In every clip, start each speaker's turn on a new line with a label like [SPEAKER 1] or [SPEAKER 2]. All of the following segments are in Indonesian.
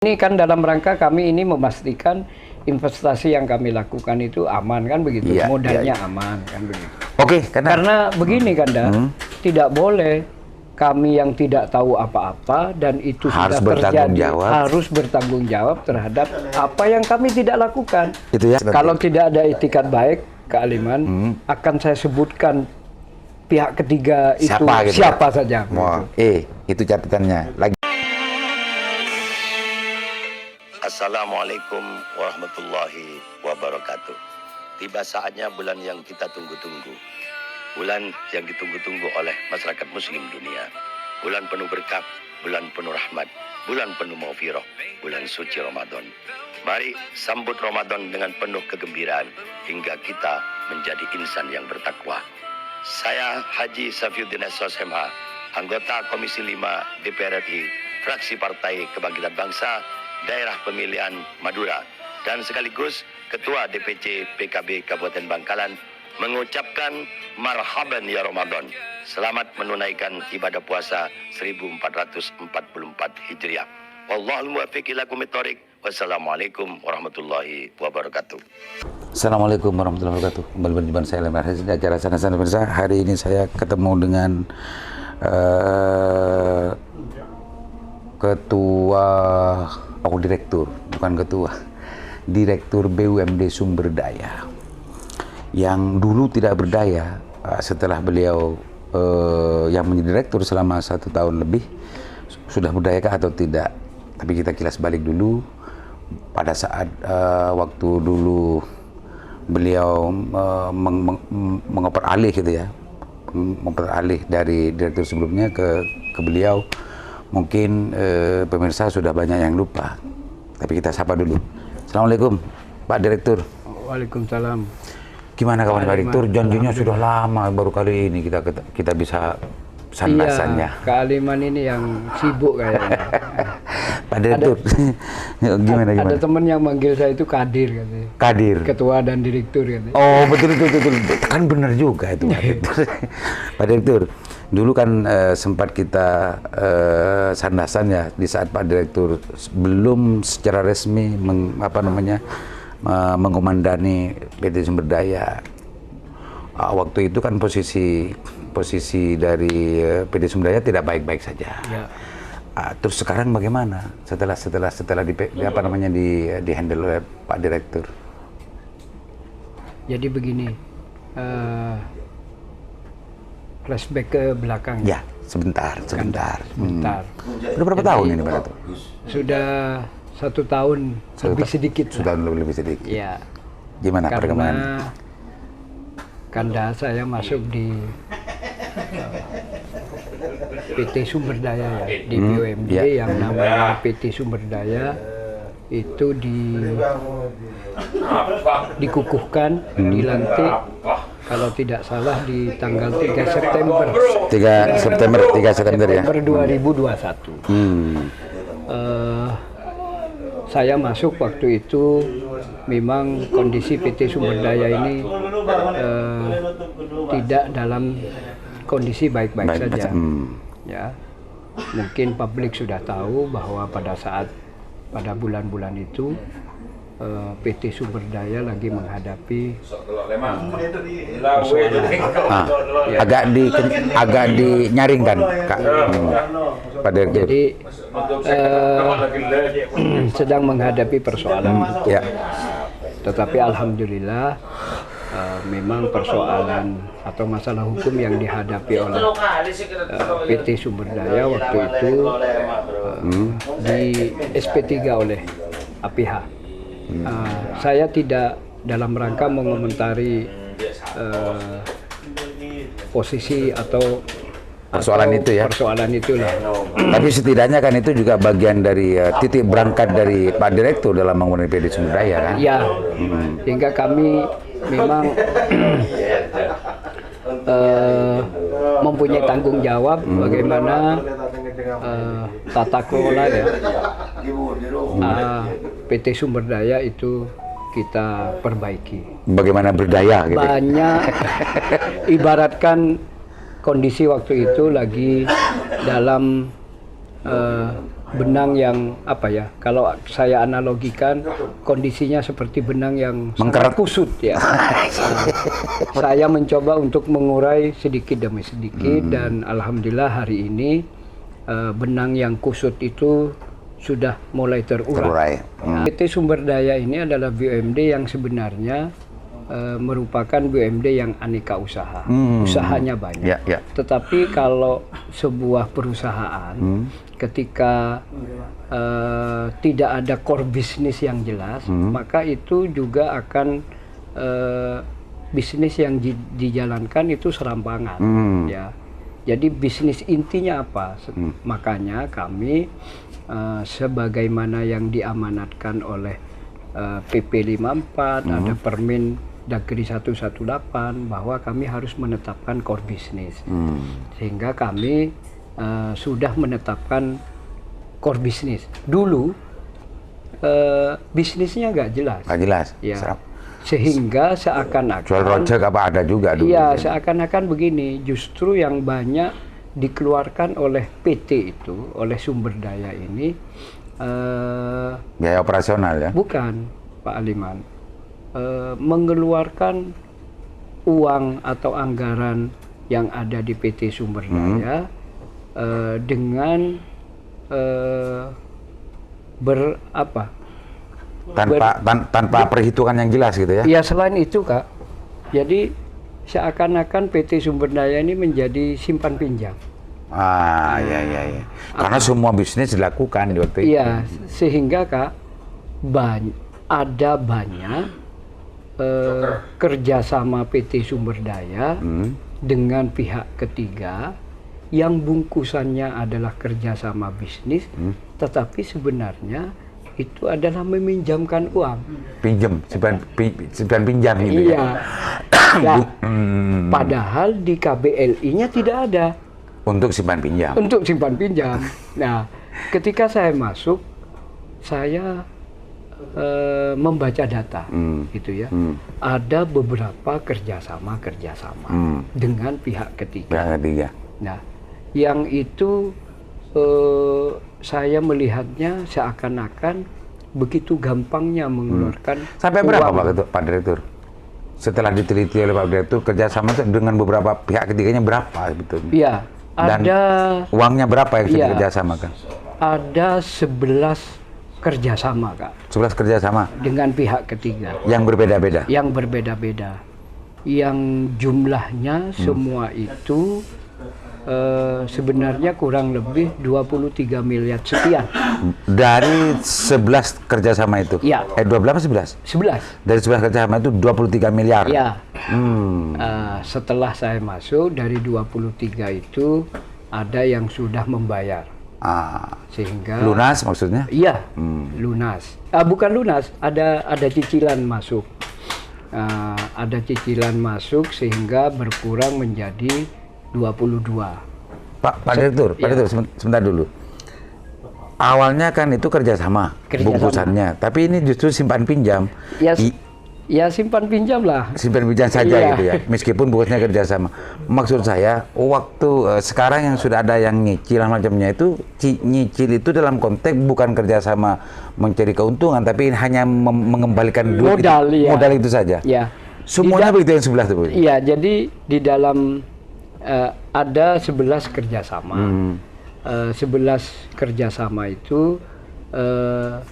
[SPEAKER 1] Ini kan dalam rangka kami ini memastikan investasi yang kami lakukan itu aman kan begitu, modalnya aman kan begitu.
[SPEAKER 2] Oke,
[SPEAKER 1] karena begini Kanda, tidak boleh kami yang tidak tahu apa-apa dan itu
[SPEAKER 2] harus
[SPEAKER 1] sudah terjadi
[SPEAKER 2] harus
[SPEAKER 1] bertanggung jawab terhadap apa yang kami tidak lakukan.
[SPEAKER 2] Itu ya.
[SPEAKER 1] Kalau tidak ada itikat baik, Kak Aliman, akan saya sebutkan pihak ketiga itu siapa saja.
[SPEAKER 2] Itu catatannya. Lagi.
[SPEAKER 3] Assalamualaikum warahmatullahi wabarakatuh. Tiba saatnya bulan yang kita tunggu-tunggu. Bulan yang ditunggu-tunggu oleh masyarakat muslim dunia. Bulan penuh berkah, bulan penuh rahmat, bulan penuh maghfirah, bulan suci Ramadan. Mari sambut Ramadan dengan penuh kegembiraan hingga kita menjadi insan yang bertakwa. Saya Haji Safiuddin SOSMH, anggota Komisi 5 DPR RI, fraksi Partai Kebangkitan Bangsa, Daerah Pemilihan Madura, dan sekaligus Ketua DPC PKB Kabupaten Bangkalan, mengucapkan marhaban ya Ramadan. Selamat menunaikan ibadah puasa 1444 Hijriah. Wallahul muwaffiq ila aqwamit thoriq. Wassalamualaikum warahmatullahi wabarakatuh.
[SPEAKER 2] Assalamualaikum warahmatullahi wabarakatuh. Kembali berjumpa saya Lemar Haji di acara Sana-Sana Pemirsa. Hari ini saya ketemu dengan Direktur BUMD Sumber Daya yang dulu tidak berdaya. Setelah beliau yang menjadi direktur selama 1 tahun lebih, sudah berdayakah atau tidak? Tapi kita kilas balik dulu pada saat waktu dulu beliau mengoperalih gitu ya, memperalih dari direktur sebelumnya ke beliau. Mungkin pemirsa sudah banyak yang lupa, tapi kita sapa dulu. Assalamualaikum Pak Direktur.
[SPEAKER 1] Waalaikumsalam.
[SPEAKER 2] Gimana kawan Pak Direktur? Janjinya sudah lama, baru kali ini kita bisa sandasannya.
[SPEAKER 1] Iya, Kak Aliman ini yang sibuk kayaknya.
[SPEAKER 2] Pak Direktur, gimana?
[SPEAKER 1] Ada teman yang manggil saya itu Kadir katanya.
[SPEAKER 2] Kadir.
[SPEAKER 1] Ketua dan Direktur katanya.
[SPEAKER 2] Oh betul. Kan benar juga itu Pak Direktur. Pak Direktur, dulu kan sempat kita sandasan ya di saat Pak Direktur belum secara resmi mengkomandani PT Sumber Daya. Waktu itu kan posisi dari PT Sumber Daya tidak baik-baik saja. Ya. Terus sekarang bagaimana setelah di handle oleh Pak Direktur?
[SPEAKER 1] Jadi begini, flashback ke belakang.
[SPEAKER 2] Ya, sebentar. Udah berapa
[SPEAKER 1] Jadi,
[SPEAKER 2] tahun ini Pak Direktur?
[SPEAKER 1] Sudah 1 tahun lebih sedikit.
[SPEAKER 2] Sudah lebih sedikit.
[SPEAKER 1] Ya.
[SPEAKER 2] Gimana perkembangan?
[SPEAKER 1] Karena saya masuk di PT Sumber Daya ya, di BUMD yang namanya PT Sumber Daya itu dikukuhkan, dilantik kalau tidak salah di tanggal 3 September.
[SPEAKER 2] 3 September ya.
[SPEAKER 1] 2021. Saya masuk waktu itu memang kondisi PT Sumber Daya ini tidak dalam kondisi baik-baik saja. Ya, mungkin publik sudah tahu bahwa pada bulan-bulan itu PT Sumber Daya lagi menghadapi
[SPEAKER 2] agak dinyaringkan Kak.
[SPEAKER 1] Jadi sedang menghadapi persoalan hukum. Ya. Tetapi alhamdulillah memang persoalan atau masalah hukum yang dihadapi oleh PT Sumber Daya waktu itu di SP3 oleh APH. Saya tidak dalam rangka mengomentari posisi atau
[SPEAKER 2] persoalan
[SPEAKER 1] itulah.
[SPEAKER 2] Tapi setidaknya kan itu juga bagian dari titik berangkat dari Pak Direktur dalam membangun PT Sumber Daya kan?
[SPEAKER 1] Iya. Hingga kami memang mempunyai tanggung jawab bagaimana tata kelola ya PT Sumber Daya itu kita perbaiki.
[SPEAKER 2] Bagaimana berdaya gitu?
[SPEAKER 1] Banyak ibaratkan kondisi waktu itu lagi dalam benang yang apa ya? Kalau saya analogikan kondisinya seperti benang yang sangat kusut ya. Saya mencoba untuk mengurai sedikit demi sedikit dan alhamdulillah hari ini benang yang kusut itu sudah mulai terurai. PT Sumber Daya ini adalah BUMD yang sebenarnya merupakan BUMD yang aneka usaha, usahanya banyak. Tetapi kalau sebuah perusahaan ketika tidak ada core bisnis yang jelas, maka itu juga akan bisnis yang dijalankan itu serampangan. Ya, jadi bisnis intinya apa? Makanya kami sebagaimana yang diamanatkan oleh PP 54, ada Permen Dagri 118 bahwa kami harus menetapkan core bisnis, sehingga kami sudah menetapkan core bisnis. Dulu bisnisnya nggak jelas.
[SPEAKER 2] Nggak jelas.
[SPEAKER 1] Ya. Sehingga seakan-akan
[SPEAKER 2] jual rojek apa ada juga dulu.
[SPEAKER 1] Iya, seakan-akan begini. Justru yang banyak dikeluarkan oleh PT itu, oleh Sumber Daya ini
[SPEAKER 2] biaya operasional ya?
[SPEAKER 1] Bukan, Pak Aliman. Mengeluarkan uang atau anggaran yang ada di PT Sumber Daya dengan tanpa perhitungan yang jelas gitu ya? Ya selain itu Kak, jadi seakan-akan PT Sumber Daya ini menjadi simpan pinjam.
[SPEAKER 2] Iya. Karena semua bisnis dilakukan di waktu itu.
[SPEAKER 1] Iya, sehingga Kak ada banyak kerjasama PT Sumber Daya dengan pihak ketiga yang bungkusannya adalah kerjasama bisnis, tetapi sebenarnya itu adalah meminjamkan uang. Simpan pinjam gitu ya? Nah, padahal di KBLI-nya tidak ada.
[SPEAKER 2] Untuk simpan pinjam? Untuk simpan pinjam.
[SPEAKER 1] Nah, ketika saya masuk, saya membaca data, gitu ya. Ada beberapa kerjasama dengan pihak ketiga. Nah, yang itu saya melihatnya seakan-akan begitu gampangnya mengeluarkan.
[SPEAKER 2] Sampai berapa Pak Direktur? Setelah diteliti oleh Pak Direktur, kerjasama dengan beberapa pihak ketiganya berapa sebetulnya?
[SPEAKER 1] Iya, ada.
[SPEAKER 2] Uangnya berapa yang sudah kerjasamakan?
[SPEAKER 1] Ada 11 kerjasama, Kak.
[SPEAKER 2] 11 kerjasama?
[SPEAKER 1] Dengan pihak ketiga.
[SPEAKER 2] Yang berbeda-beda? Yang
[SPEAKER 1] berbeda-beda. Yang jumlahnya semua itu sebenarnya kurang lebih 23 miliar sekian.
[SPEAKER 2] Dari 11 kerjasama itu?
[SPEAKER 1] Ya.
[SPEAKER 2] 12 apa 11?
[SPEAKER 1] 11.
[SPEAKER 2] Dari 11 kerjasama itu 23 miliar?
[SPEAKER 1] Ya. Setelah saya masuk, dari 23 itu ada yang sudah membayar. Sehingga
[SPEAKER 2] lunas maksudnya?
[SPEAKER 1] Iya, lunas. Bukan lunas, ada cicilan masuk. Ada cicilan masuk sehingga berkurang menjadi 22.
[SPEAKER 2] Pak Direktur, sebentar dulu. Awalnya kan itu kerjasama. Bungkusannya, tapi ini justru simpan pinjam.
[SPEAKER 1] Ya simpan pinjam lah.
[SPEAKER 2] Simpan pinjam saja gitu ya, meskipun bungkusnya kerjasama. Maksud saya, waktu sekarang yang sudah ada yang nyicil macamnya itu, nyicil itu dalam konteks bukan kerjasama mencari keuntungan, tapi hanya mengembalikan modal itu saja.
[SPEAKER 1] Ya.
[SPEAKER 2] Semuanya begitu yang sebelah itu.
[SPEAKER 1] Iya, jadi di dalam ada 11 kerjasama. 11 kerjasama itu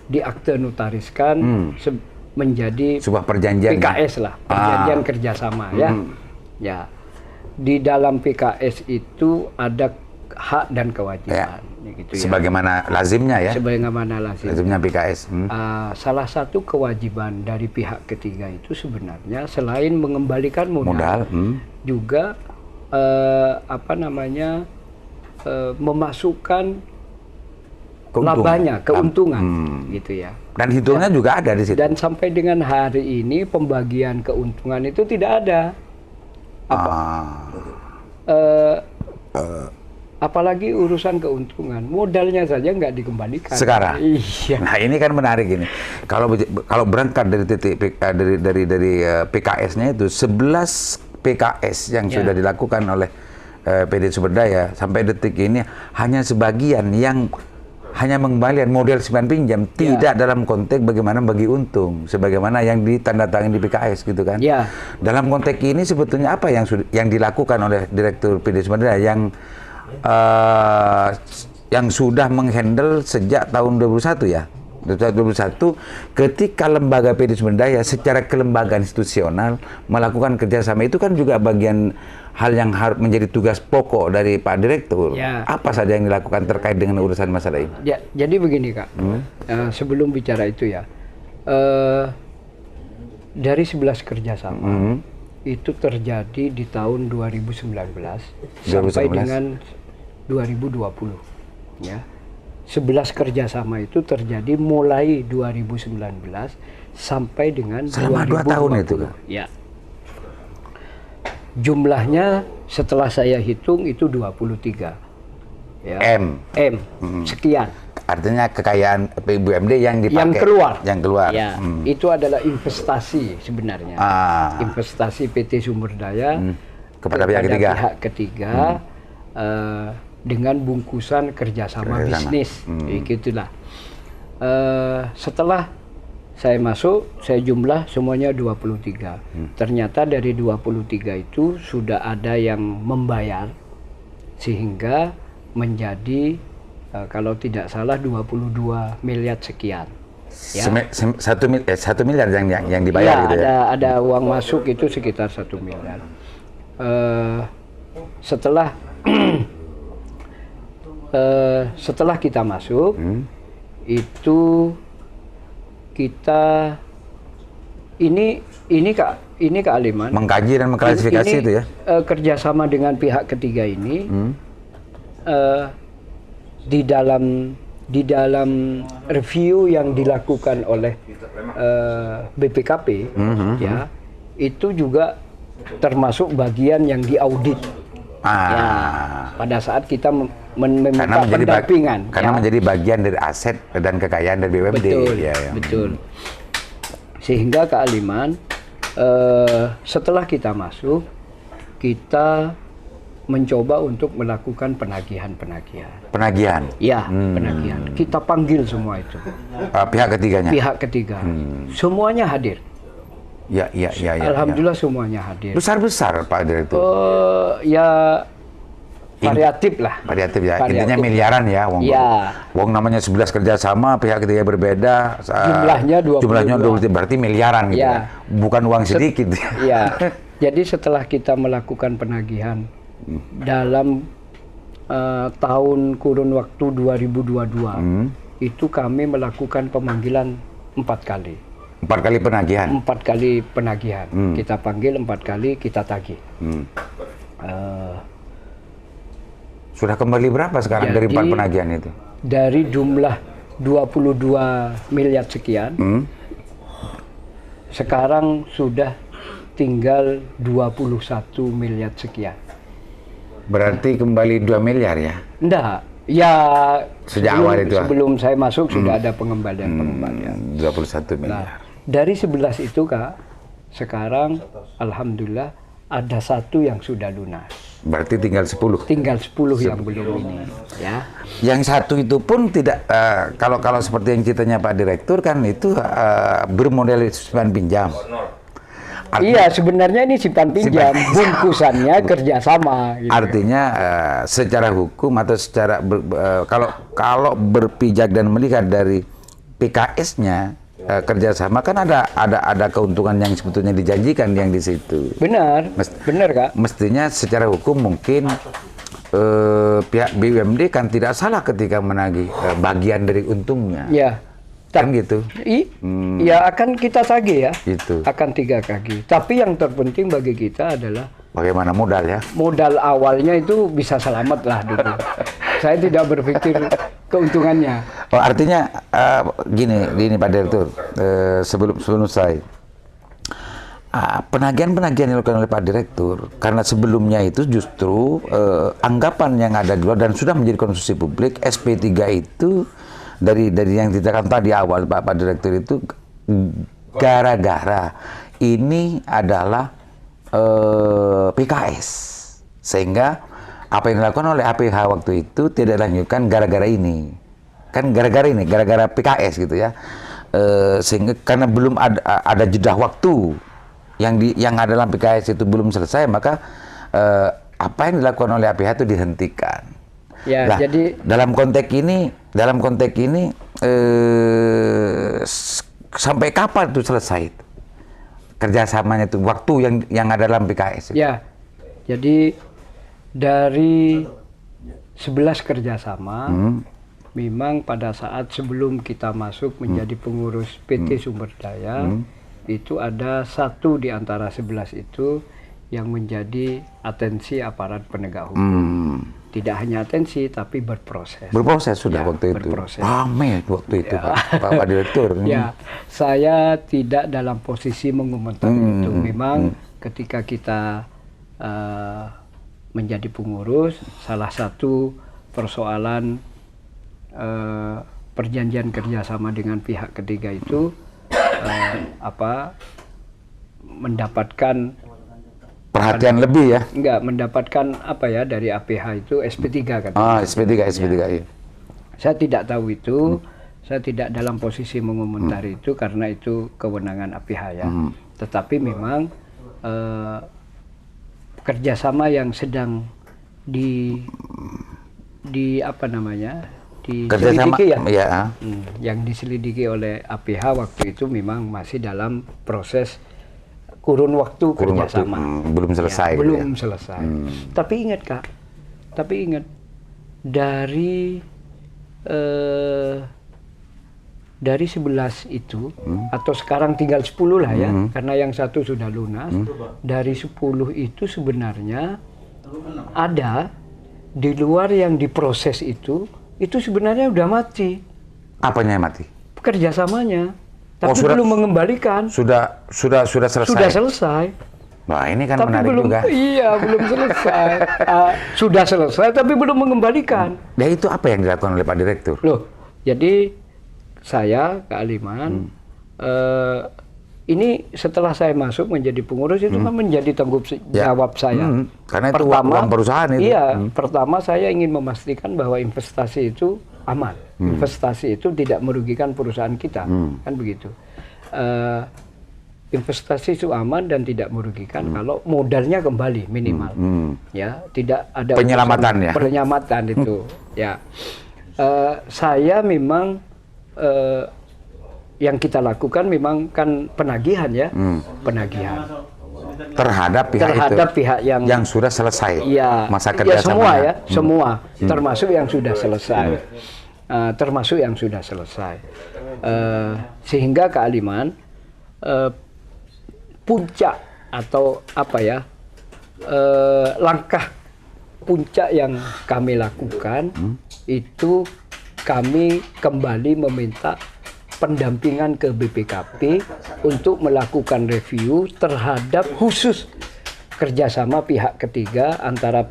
[SPEAKER 1] diakte notariskan menjadi
[SPEAKER 2] sebuah perjanjian
[SPEAKER 1] PKS lah, perjanjian kerjasama ya. Ya, di dalam PKS itu ada hak dan kewajiban. Gitu ya.
[SPEAKER 2] Sebagaimana lazimnya ya.
[SPEAKER 1] Sebagaimana
[SPEAKER 2] lazimnya PKS.
[SPEAKER 1] Salah satu kewajiban dari pihak ketiga itu sebenarnya selain mengembalikan modal. Juga memasukkan keuntungan gitu ya. Dan hitungnya juga ada di situ. Dan sampai dengan hari ini pembagian keuntungan itu tidak ada. Apalagi urusan keuntungan, modalnya saja nggak dikembalikan.
[SPEAKER 2] Sekarang.
[SPEAKER 1] Iya.
[SPEAKER 2] Nah ini kan menarik ini. Kalau berangkat dari dari PKS-nya itu 11 PKS yang sudah dilakukan oleh PT Sumber Daya sampai detik ini hanya sebagian yang hanya mengembalikan model simpan pinjam, tidak dalam konteks bagaimana bagi untung, sebagaimana yang ditandatangani di PKS gitu kan. Dalam konteks ini sebetulnya apa yang dilakukan oleh Direktur PD Sumber Daya yang sudah menghandle sejak tahun 2021 ya. 2021 ketika lembaga PD Sumber Daya secara kelembagaan institusional melakukan kerjasama, itu kan juga bagian hal yang harus menjadi tugas pokok dari Pak Direktur. Apa saja yang dilakukan terkait dengan urusan masalah ini?
[SPEAKER 1] Jadi begini Kak, sebelum bicara itu ya, dari 11 kerjasama itu terjadi di tahun 2019 sampai dengan 2020 ya. 11 kerjasama itu terjadi mulai 2019 sampai dengan
[SPEAKER 2] selama 2 tahun itu kan?
[SPEAKER 1] Ya. Jumlahnya setelah saya hitung itu 23. Ya.
[SPEAKER 2] M.
[SPEAKER 1] Sekian.
[SPEAKER 2] Artinya kekayaan BUMD yang dipakai. Yang keluar.
[SPEAKER 1] Ya. Itu adalah investasi sebenarnya. Investasi PT Sumber Daya
[SPEAKER 2] kepada pihak ketiga.
[SPEAKER 1] Dengan bungkusan kerjasama bisnis, gitulah. Setelah saya masuk, saya jumlah semuanya 23. Ternyata dari 23 itu sudah ada yang membayar, sehingga menjadi kalau tidak salah 22 miliar sekian. Ya.
[SPEAKER 2] 1 miliar yang dibayar gitu ya?
[SPEAKER 1] Ada uang masuk itu sekitar 1 miliar. Setelah kita masuk, itu kita ini Kak Aliman
[SPEAKER 2] mengkaji dan mengklasifikasi itu ya.
[SPEAKER 1] Kerjasama dengan pihak ketiga ini di dalam review yang dilakukan oleh BPKP ya, itu juga termasuk bagian yang diaudit. Ya, pada saat kita meminta pendampingan,
[SPEAKER 2] karena menjadi bagian dari aset dan kekayaan dari BUMD.
[SPEAKER 1] Betul. Sehingga Kak Aliman, setelah kita masuk, kita mencoba untuk melakukan penagihan. Ya, penagihan. Kita panggil semua itu.
[SPEAKER 2] Pihak ketiganya.
[SPEAKER 1] Pihak ketiga. Semuanya hadir.
[SPEAKER 2] Ya.
[SPEAKER 1] Alhamdulillah semuanya hadir.
[SPEAKER 2] Besar Pak Direktur.
[SPEAKER 1] Ya variatif lah.
[SPEAKER 2] Variatif ya. Intinya miliaran ya. Wong namanya 11 kerjasama, pihak ketiga berbeda. Jumlahnya 20, berarti miliaran gitu ya. Bukan uang sedikit.
[SPEAKER 1] Ya. Jadi setelah kita melakukan penagihan dalam tahun kurun waktu 2022, itu kami melakukan pemanggilan 4 kali.
[SPEAKER 2] 4 kali penagihan?
[SPEAKER 1] 4 kali penagihan. Kita panggil 4 kali, kita tagih.
[SPEAKER 2] Sudah kembali berapa sekarang dari 4 penagihan itu?
[SPEAKER 1] Dari jumlah 22 miliar sekian, sekarang sudah tinggal 21 miliar sekian.
[SPEAKER 2] Berarti kembali 2 miliar ya?
[SPEAKER 1] Enggak. Ya,
[SPEAKER 2] sejak awal itu
[SPEAKER 1] sebelum saya masuk sudah ada pengembalian.
[SPEAKER 2] 21 miliar.
[SPEAKER 1] Nah, dari 11 itu Kak, sekarang Alhamdulillah ada 1 yang sudah lunas.
[SPEAKER 2] Berarti tinggal 10?
[SPEAKER 1] Tinggal 10 yang belum ini. Ya.
[SPEAKER 2] Yang 1 itu pun tidak, kalau seperti yang ceritanya Pak Direktur kan itu bermodel simpan pinjam.
[SPEAKER 1] Iya, sebenarnya ini simpan pinjam, bungkusannya kerjasama. Gitu.
[SPEAKER 2] Artinya secara hukum atau secara kalau berpijak dan melihat dari PKS-nya kerjasama kan ada keuntungan yang sebetulnya dijanjikan yang di situ.
[SPEAKER 1] Benar, benar Kak.
[SPEAKER 2] Mestinya secara hukum mungkin pihak BUMD kan tidak salah ketika menagih bagian dari untungnya.
[SPEAKER 1] Ya.
[SPEAKER 2] Kan gitu.
[SPEAKER 1] Ya akan kita tagih ya.
[SPEAKER 2] Itu.
[SPEAKER 1] Akan 3 kali. Tapi yang terpenting bagi kita adalah
[SPEAKER 2] bagaimana modal ya. Modal
[SPEAKER 1] awalnya itu bisa selamat lah dulu. Saya tidak berpikir keuntungannya.
[SPEAKER 2] Oh, artinya gini Pak Direktur, sebelum selesai. Penagihan-penagihan yang dilakukan oleh Pak Direktur, karena sebelumnya itu justru anggapan yang ada di luar dan sudah menjadi konsumsi publik, SP3 itu dari yang dikatakan tadi awal Pak Direktur itu gara-gara ini adalah PKS, sehingga apa yang dilakukan oleh APH waktu itu tidak dilanjutkan gara-gara ini. kan gara-gara PKS gitu ya, sehingga karena belum ada jeda waktu yang ada dalam PKS itu belum selesai, maka apa yang dilakukan oleh APH itu dihentikan.
[SPEAKER 1] Ya,
[SPEAKER 2] nah,
[SPEAKER 1] jadi
[SPEAKER 2] dalam konteks ini sampai kapan itu selesai kerjasamanya itu, waktu yang ada dalam PKS itu?
[SPEAKER 1] Ya, jadi dari 11 kerjasama, memang pada saat sebelum kita masuk menjadi pengurus PT Sumber Daya, itu ada satu di antara 11 itu yang menjadi atensi aparat penegak hukum. Tidak hanya atensi, tapi berproses.
[SPEAKER 2] Berproses sudah
[SPEAKER 1] ya,
[SPEAKER 2] waktu itu.
[SPEAKER 1] Berproses.
[SPEAKER 2] Rame waktu itu, Pak Direktur.
[SPEAKER 1] Ya, saya tidak dalam posisi mengomentari itu. Memang ketika kita menjadi pengurus, salah satu persoalan perjanjian kerjasama dengan pihak ketiga itu mendapatkan
[SPEAKER 2] perhatian lebih ya?
[SPEAKER 1] Enggak, mendapatkan apa ya dari APH itu SP3 kan?
[SPEAKER 2] SP3 ya.
[SPEAKER 1] Saya tidak tahu itu, saya tidak dalam posisi mengomentari itu karena itu kewenangan APH ya. Tetapi memang kerjasama yang sedang diselidiki ya, yang diselidiki oleh APH waktu itu memang masih dalam proses kurun waktu kerjasama.
[SPEAKER 2] Belum selesai.
[SPEAKER 1] Ya, belum selesai. Tapi ingat Kak, dari 11 itu, atau sekarang tinggal 10 lah ya, karena yang satu sudah lunas. Dari 10 itu sebenarnya ada di luar yang diproses itu sebenarnya udah mati.
[SPEAKER 2] Apanya yang mati?
[SPEAKER 1] Kerjasamanya. Tapi belum mengembalikan.
[SPEAKER 2] Sudah selesai.
[SPEAKER 1] Sudah selesai.
[SPEAKER 2] Wah, ini kan
[SPEAKER 1] tapi
[SPEAKER 2] menarik
[SPEAKER 1] belum,
[SPEAKER 2] juga.
[SPEAKER 1] Iya, belum selesai. Sudah selesai, tapi belum mengembalikan.
[SPEAKER 2] Ya itu apa yang dilakukan oleh Pak Direktur?
[SPEAKER 1] Loh, jadi saya ke Aliman, ini setelah saya masuk menjadi pengurus itu kan menjadi tanggung jawab saya.
[SPEAKER 2] Karena itu uang perusahaan itu.
[SPEAKER 1] Iya, pertama saya ingin memastikan bahwa investasi itu aman. Investasi itu tidak merugikan perusahaan kita, kan begitu. Investasi itu aman dan tidak merugikan kalau modalnya kembali minimal, ya tidak ada penyelamatan itu, ya. Saya memang yang kita lakukan memang kan penagihan ya, penagihan
[SPEAKER 2] terhadap
[SPEAKER 1] pihak yang
[SPEAKER 2] sudah selesai masa
[SPEAKER 1] kerjasamanya. Semua ya, semua termasuk yang sudah selesai. Termasuk yang sudah selesai, sehingga Kak Aliman puncak atau langkah puncak yang kami lakukan itu kami kembali meminta pendampingan ke BPKP untuk melakukan review terhadap khusus kerjasama pihak ketiga antara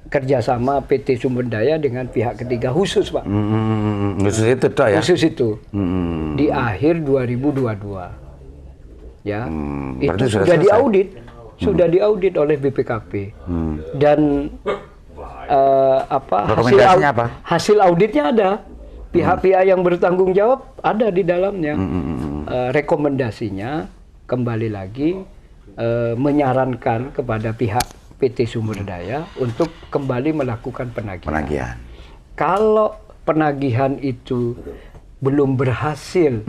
[SPEAKER 1] kerjasama PT Sumber Daya dengan pihak ketiga khusus, Pak.
[SPEAKER 2] Khusus itu toh ya?
[SPEAKER 1] Khusus itu. Di akhir 2022. Ya. Itu sudah diaudit. Sudah diaudit oleh BPKP. Dan hasil auditnya ada. Pihak-pihak yang bertanggung jawab ada di dalamnya. Rekomendasinya kembali lagi menyarankan kepada pihak PT Sumber Daya untuk kembali melakukan penagihan. Kalau penagihan itu belum berhasil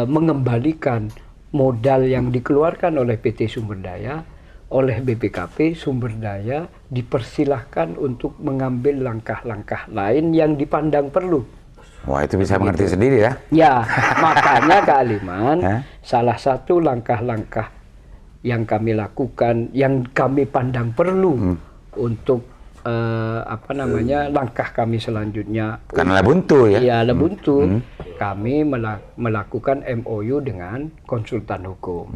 [SPEAKER 1] mengembalikan modal yang dikeluarkan oleh PT Sumber Daya, oleh BPKP, Sumber Daya dipersilahkan untuk mengambil langkah-langkah lain yang dipandang perlu.
[SPEAKER 2] Wah, itu bisa mengerti sendiri ya?
[SPEAKER 1] Ya, makanya Kak Aliman, salah satu langkah-langkah yang kami lakukan, yang kami pandang perlu untuk langkah kami selanjutnya.
[SPEAKER 2] Karena buntu ya?
[SPEAKER 1] Iya, buntu. Kami melakukan MOU dengan konsultan hukum.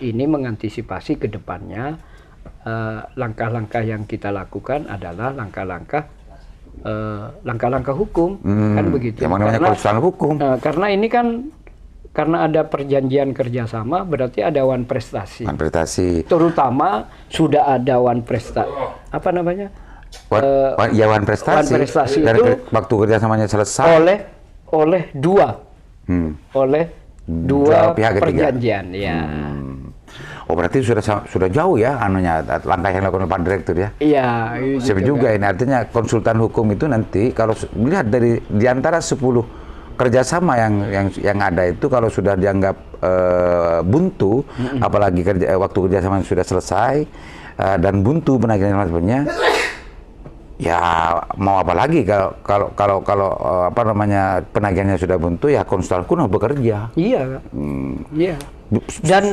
[SPEAKER 1] Ini mengantisipasi ke depannya langkah-langkah yang kita lakukan adalah langkah-langkah hukum, kan begitu.
[SPEAKER 2] Yang namanya konsultan hukum.
[SPEAKER 1] Karena ini kan karena ada perjanjian kerjasama, berarti ada wan prestasi.
[SPEAKER 2] Wan prestasi.
[SPEAKER 1] Terutama sudah ada wan
[SPEAKER 2] Wan prestasi.
[SPEAKER 1] Wan prestasi
[SPEAKER 2] dan
[SPEAKER 1] itu
[SPEAKER 2] waktu kerjasamanya selesai
[SPEAKER 1] oleh dua
[SPEAKER 2] pihak ketiga.
[SPEAKER 1] perjanjian ya.
[SPEAKER 2] Oh berarti sudah jauh ya anunya langkah yang dilakukan Pak Direktur ya.
[SPEAKER 1] Iya.
[SPEAKER 2] Siapa juga ini artinya konsultan hukum itu nanti kalau melihat di antara 10 kerjasama yang ada itu kalau sudah dianggap buntu, apalagi waktu kerjasama yang sudah selesai dan buntu penagihan sebagainya, ya mau apa lagi kalau apa namanya penagihannya sudah buntu ya konsultan hukum harus bekerja.
[SPEAKER 1] Iya. Iya. Dan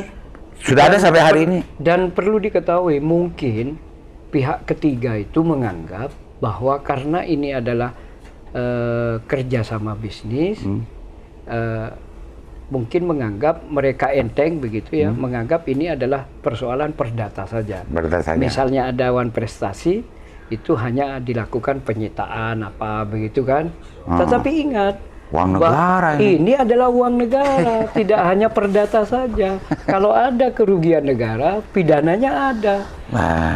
[SPEAKER 2] sudah ada sampai hari ini.
[SPEAKER 1] Dan perlu diketahui mungkin pihak ketiga itu menganggap bahwa karena ini adalah kerjasama bisnis, mungkin menganggap mereka enteng begitu ya, menganggap ini adalah persoalan perdata saja. Misalnya ada wan prestasi itu hanya dilakukan penyitaan apa begitu kan. Tetapi ingat,
[SPEAKER 2] uang negara
[SPEAKER 1] ini adalah uang negara, tidak hanya perdata saja. Kalau ada kerugian negara, pidananya ada.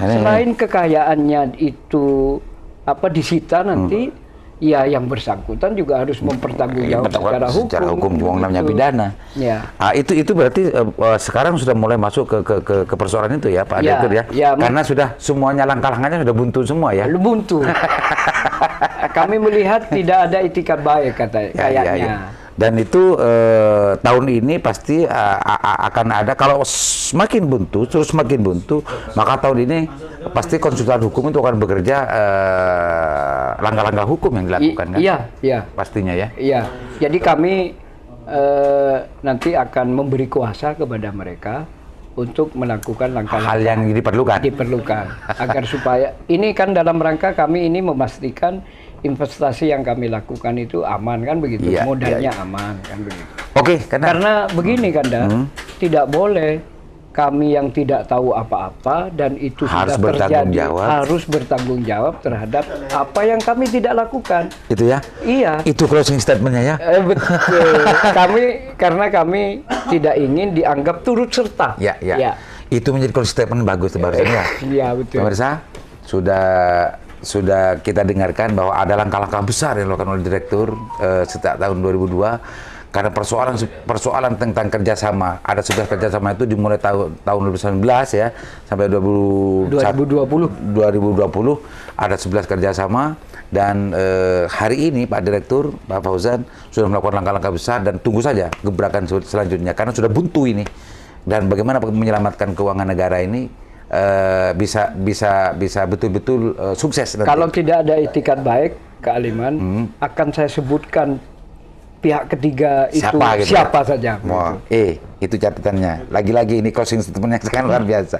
[SPEAKER 1] Selain kekayaannya itu disita nanti, ya yang bersangkutan juga harus mempertanggungjawabkan secara hukum.
[SPEAKER 2] Uang namanya pidana.
[SPEAKER 1] Ya.
[SPEAKER 2] Itu berarti sekarang sudah mulai masuk ke persoalan itu ya Pak Direktur ya. Karena sudah semuanya langkah-langkahnya sudah buntu semua ya.
[SPEAKER 1] Buntu. Kami melihat tidak ada itikat baik kayaknya.
[SPEAKER 2] Ya. Dan itu tahun ini pasti akan ada, kalau semakin buntu, terus semakin buntu, maka tahun ini pasti konsultan hukum itu akan bekerja langkah-langkah hukum yang dilakukan kan?
[SPEAKER 1] Iya.
[SPEAKER 2] Pastinya ya.
[SPEAKER 1] Iya. Jadi kami nanti akan memberi kuasa kepada mereka untuk melakukan langkah-langkah
[SPEAKER 2] hal yang diperlukan
[SPEAKER 1] agar supaya ini kan dalam rangka kami ini memastikan investasi yang kami lakukan itu aman kan begitu, modalnya aman kan begitu.
[SPEAKER 2] Oke,
[SPEAKER 1] karena begini Kanda, tidak boleh kami yang tidak tahu apa-apa dan itu
[SPEAKER 2] harus
[SPEAKER 1] sudah terjadi
[SPEAKER 2] harus
[SPEAKER 1] bertanggung jawab terhadap apa yang kami tidak lakukan.
[SPEAKER 2] Itu ya?
[SPEAKER 1] Iya.
[SPEAKER 2] Itu closing statementnya ya?
[SPEAKER 1] Betul. Karena kami tidak ingin dianggap turut serta.
[SPEAKER 2] Ya. Itu menjadi closing statement bagus barusan ya.
[SPEAKER 1] Iya betul.
[SPEAKER 2] Pemirsa, sudah kita dengarkan bahwa ada langkah-langkah besar yang dilakukan oleh Direktur sejak tahun 2002. Karena persoalan tentang kerjasama, ada 11 kerjasama itu dimulai tahun 2019 ya, sampai 2020 ada 11 kerjasama, dan hari ini Pak Direktur, Pak Fauzan sudah melakukan langkah-langkah besar dan tunggu saja gebrakan selanjutnya, karena sudah buntu ini, dan bagaimana menyelamatkan keuangan negara ini bisa betul-betul sukses nanti.
[SPEAKER 1] Kalau tidak ada itikat baik, Kak Aliman, akan saya sebutkan pihak ketiga itu siapa saja.
[SPEAKER 2] Itu catatannya. Lagi-lagi ini closing statement yang sangat luar biasa.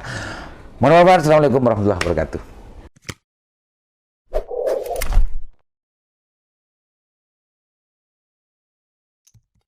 [SPEAKER 2] Mohon maaf, Assalamualaikum warahmatullahi wabarakatuh.